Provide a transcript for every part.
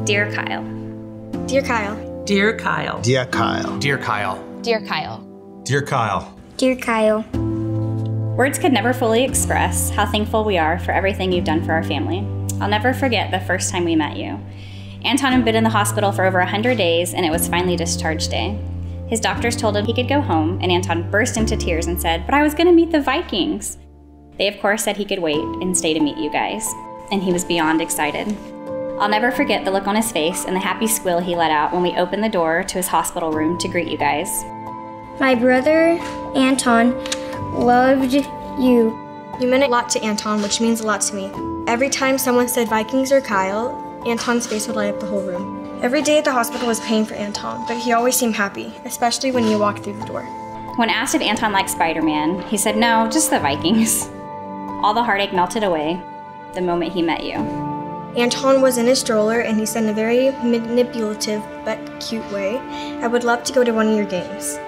Dear Kyle. Dear Kyle. Dear Kyle. Dear Kyle. Dear Kyle. Dear Kyle. Dear Kyle. Dear Kyle. Words could never fully express how thankful we are for everything you've done for our family. I'll never forget the first time we met you. Anton had been in the hospital for over 100 days, and it was finally discharge day. His doctors told him he could go home, and Anton burst into tears and said, "But I was going to meet the Vikings." They, of course, said he could wait and stay to meet you guys, and he was beyond excited. I'll never forget the look on his face and the happy squeal he let out when we opened the door to his hospital room to greet you guys. My brother, Anton, loved you. You meant a lot to Anton, which means a lot to me. Every time someone said Vikings or Kyle, Anton's face would light up the whole room. Every day at the hospital was pain for Anton, but he always seemed happy, especially when you walked through the door. When asked if Anton liked Spider-Man, he said, "No, just the Vikings." All the heartache melted away the moment he met you. Anton was in his stroller, and he said in a very manipulative but cute way, "I would love to go to one of your games."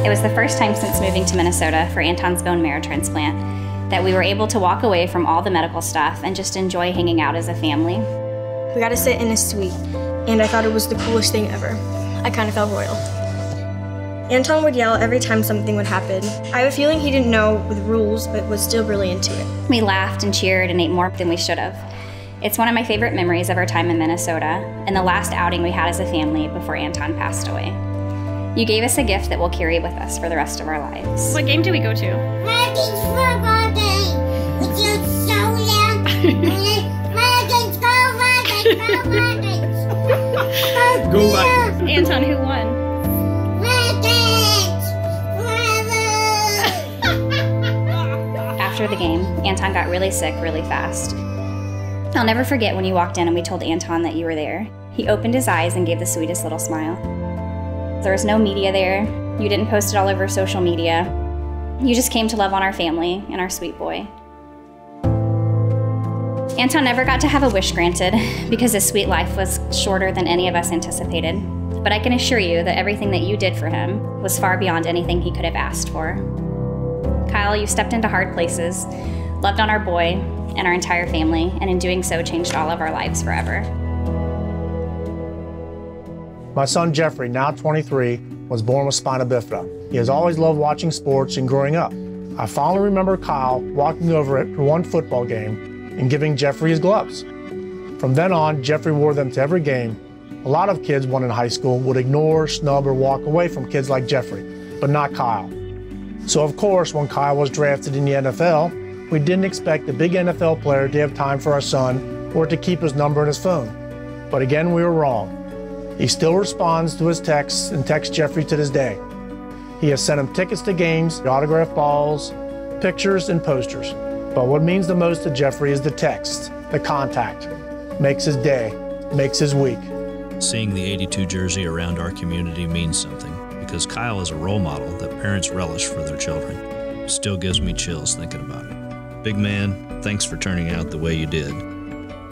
It was the first time since moving to Minnesota for Anton's bone marrow transplant that we were able to walk away from all the medical stuff and just enjoy hanging out as a family. We got to sit in his suite, and I thought it was the coolest thing ever. I kind of felt royal. Anton would yell every time something would happen. I have a feeling he didn't know the rules, but was still really into it. We laughed and cheered and ate more than we should have. It's one of my favorite memories of our time in Minnesota and the last outing we had as a family before Anton passed away. You gave us a gift that we'll carry with us for the rest of our lives. What game did we go to? Vikings football game. It's just so loud. Vikings, go Vikings, go Vikings. Go Vikings. Anton, who won? After the game, Anton got really sick really fast. I'll never forget when you walked in and we told Anton that you were there. He opened his eyes and gave the sweetest little smile. There was no media there. You didn't post it all over social media. You just came to love on our family and our sweet boy. Anton never got to have a wish granted because his sweet life was shorter than any of us anticipated. But I can assure you that everything that you did for him was far beyond anything he could have asked for. Kyle, you stepped into hard places, loved on our boy and our entire family, and in doing so changed all of our lives forever. My son Jeffrey, now 23, was born with spina bifida. He has always loved watching sports and growing up. I fondly remember Kyle walking over at one football game and giving Jeffrey his gloves. From then on, Jeffrey wore them to every game. A lot of kids, when in high school, would ignore, snub, or walk away from kids like Jeffrey, but not Kyle. So of course, when Kyle was drafted in the NFL, we didn't expect a big NFL player to have time for our son or to keep his number in his phone. But again, we were wrong. He still responds to his texts and texts Jeffrey to this day. He has sent him tickets to games, autographed balls, pictures, and posters. But what means the most to Jeffrey is the text, the contact. Makes his day, makes his week. Seeing the 82 jersey around our community means something because Kyle is a role model that parents relish for their children. Still gives me chills thinking about it. Big man, thanks for turning out the way you did.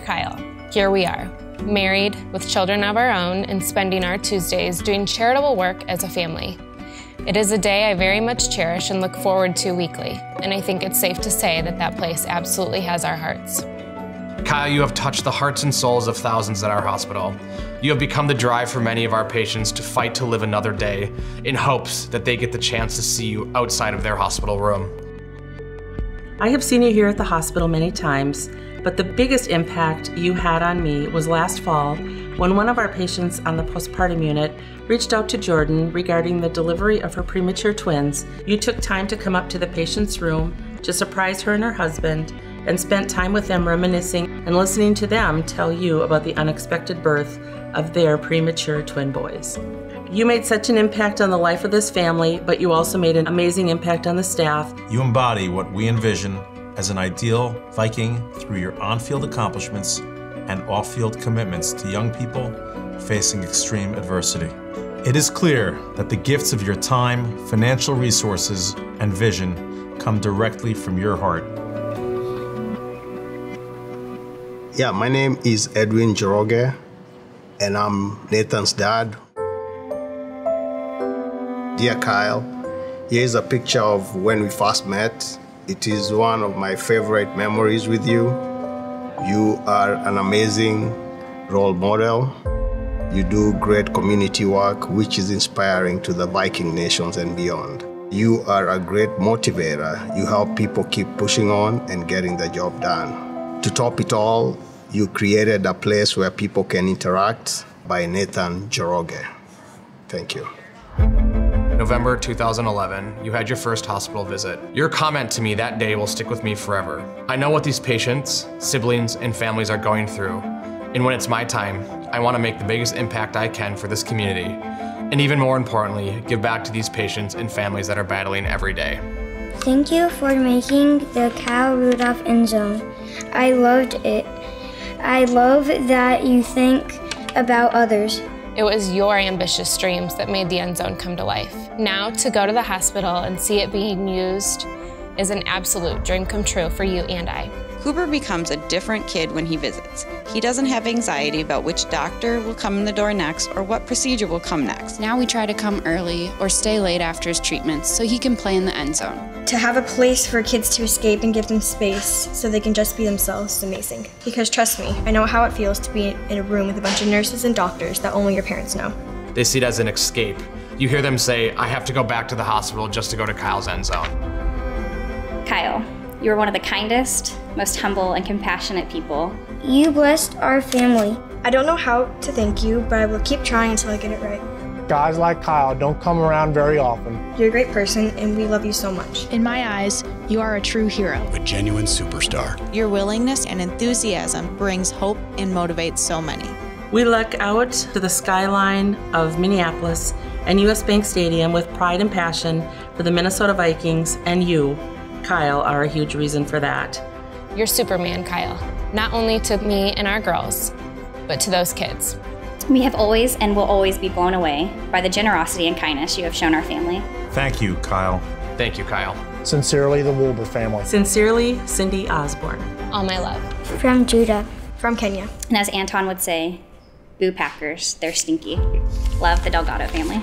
Kyle, here we are, married with children of our own and spending our Tuesdays doing charitable work as a family. It is a day I very much cherish and look forward to weekly, and I think it's safe to say that that place absolutely has our hearts. Kyle, you have touched the hearts and souls of thousands at our hospital. You have become the drive for many of our patients to fight to live another day in hopes that they get the chance to see you outside of their hospital room. I have seen you here at the hospital many times, but the biggest impact you had on me was last fall when one of our patients on the postpartum unit reached out to Jordan regarding the delivery of her premature twins. You took time to come up to the patient's room to surprise her and her husband and spent time with them reminiscing and listening to them tell you about the unexpected birth of their premature twin boys. You made such an impact on the life of this family, but you also made an amazing impact on the staff. You embody what we envision as an ideal Viking through your on-field accomplishments and off-field commitments to young people facing extreme adversity. It is clear that the gifts of your time, financial resources, and vision come directly from your heart. Yeah, my name is Edwin Joroge, and I'm Nathan's dad. Dear Kyle, here's a picture of when we first met. It is one of my favorite memories with you. You are an amazing role model. You do great community work, which is inspiring to the Viking nations and beyond. You are a great motivator. You help people keep pushing on and getting the job done. To top it all, you created a place where people can interact by Nathan Joroge. Thank you. November 2011, you had your first hospital visit. Your comment to me that day will stick with me forever. I know what these patients, siblings, and families are going through, and when it's my time, I want to make the biggest impact I can for this community, and even more importantly, give back to these patients and families that are battling every day. Thank you for making the Kyle Rudolph end zone. I loved it. I love that you think about others. It was your ambitious dreams that made the end zone come to life. Now, to go to the hospital and see it being used is an absolute dream come true for you and I. Cooper becomes a different kid when he visits. He doesn't have anxiety about which doctor will come in the door next or what procedure will come next. Now we try to come early or stay late after his treatments so he can play in the end zone. To have a place for kids to escape and give them space so they can just be themselves is amazing. Because trust me, I know how it feels to be in a room with a bunch of nurses and doctors that only your parents know. They see it as an escape. You hear them say, I have to go back to the hospital just to go to Kyle's end zone. Kyle, you are one of the kindest, most humble, and compassionate people. You blessed our family. I don't know how to thank you, but I will keep trying until I get it right. Guys like Kyle don't come around very often. You're a great person, and we love you so much. In my eyes, you are a true hero. A genuine superstar. Your willingness and enthusiasm brings hope and motivates so many. We look out to the skyline of Minneapolis and US Bank Stadium with pride and passion for the Minnesota Vikings, and you, Kyle, are a huge reason for that. You're Superman, Kyle. Not only to me and our girls, but to those kids. We have always and will always be blown away by the generosity and kindness you have shown our family. Thank you, Kyle. Thank you, Kyle. Sincerely, the Wilbur family. Sincerely, Cindy Osborne. All my love. From Judah. From Kenya. And as Anton would say, boo Packers, they're stinky. Love, the Delgado family.